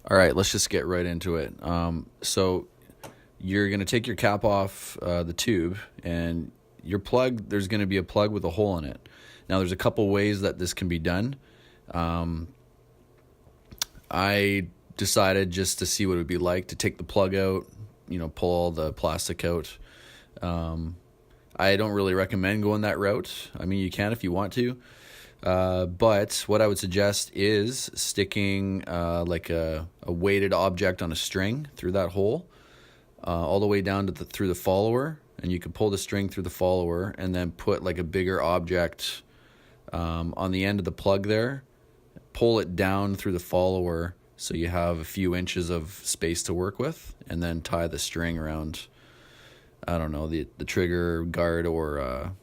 All right, let's just get right into it. So you're going to take your cap off the tube, and your plug, there's going to be a plug with a hole in it. Now, there's a couple ways that this can be done. I decided, just to see what it would be like, to take the plug out, pull all the plastic out. I don't really recommend going that route. I mean, you can if you want to. But what I would suggest is sticking like a weighted object on a string through that hole, all the way down to through the follower, and you can pull the string through the follower and then put like a bigger object on the end of the plug there, pull it down through the follower so you have a few inches of space to work with, and then tie the string around, I don't know, the trigger guard or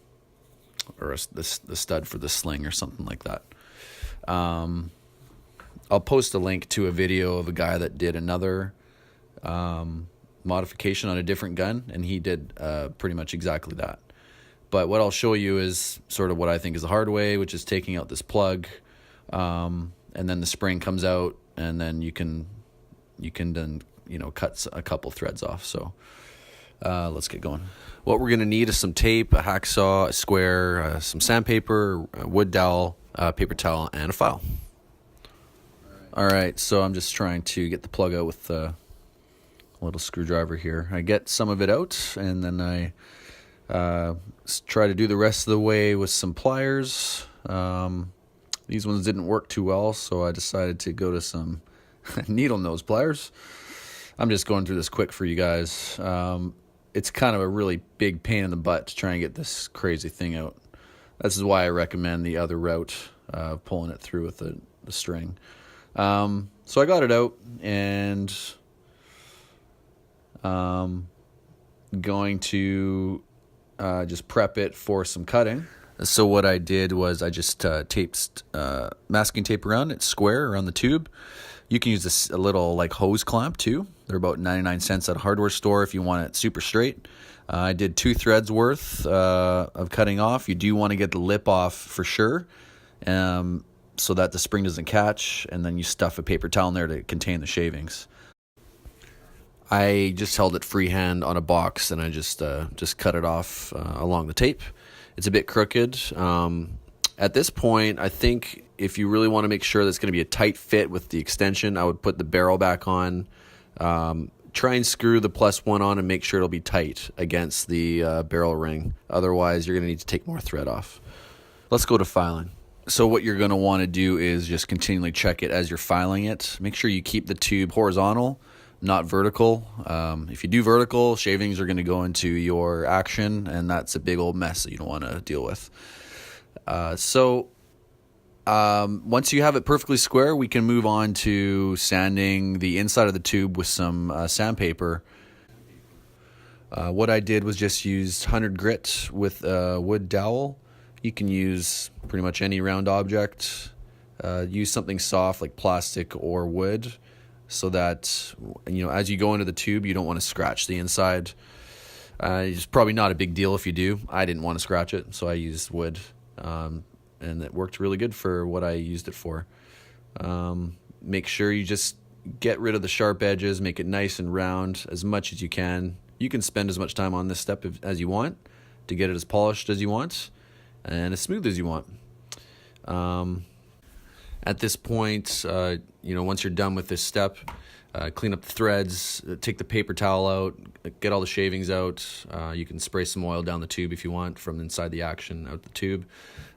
the stud for the sling or something like that. I'll post a link to a video of a guy that did another modification on a different gun, and he did pretty much exactly that. But what I'll show you is sort of what I think is the hard way, which is taking out this plug, and then the spring comes out, and then you can then cut a couple threads off. So let's get going. What we're going to need is some tape, a hacksaw, a square, some sandpaper, a wood dowel, paper towel, and a file. All right, so I'm just trying to get the plug out with a little screwdriver here. I get some of it out, and then I try to do the rest of the way with some pliers. These ones didn't work too well, so I decided to go to some needle nose pliers. I'm just going through this quick for you guys. It's kind of a really big pain in the butt to try and get this crazy thing out. This is why I recommend the other route, pulling it through with the string. So I got it out, and going to just prep it for some cutting. So what I did was I just taped masking tape around it, square around the tube. You can use a little like hose clamp too. They're about 99 cents at a hardware store if you want it super straight. I did 2 threads worth of cutting off. You do want to get the lip off for sure, so that the spring doesn't catch, and then you stuff a paper towel in there to contain the shavings. I just held it freehand on a box, and I just cut it off along the tape. It's a bit crooked. At this point, I think if you really want to make sure that's going to be a tight fit with the extension, I would put the barrel back on. Try and screw the +1 on and make sure it'll be tight against the barrel ring. Otherwise, you're going to need to take more thread off. Let's go to filing. So what you're going to want to do is just continually check it as you're filing it. Make sure you keep the tube horizontal, not vertical. If you do vertical, shavings are going to go into your action, and that's a big old mess that you don't want to deal with. Once you have it perfectly square, we can move on to sanding the inside of the tube with some sandpaper. What I did was just use 100 grit with a wood dowel. You can use pretty much any round object. Use something soft like plastic or wood, so that as you go into the tube, you don't want to scratch the inside. It's probably not a big deal if you do. I didn't want to scratch it, so I used wood. And it worked really good for what I used it for. Make sure you just get rid of the sharp edges, make it nice and round as much as you can. You can spend as much time on this step as you want to get it as polished as you want and as smooth as you want. At this point, once you're done with this step, clean up the threads, take the paper towel out, get all the shavings out. You can spray some oil down the tube if you want from inside the action out the tube.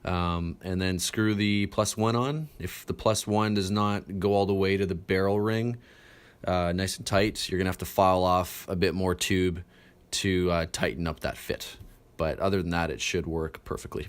And then screw the +1 on. If the +1 does not go all the way to the barrel ring nice and tight, you're going to have to file off a bit more tube to tighten up that fit. But other than that, it should work perfectly.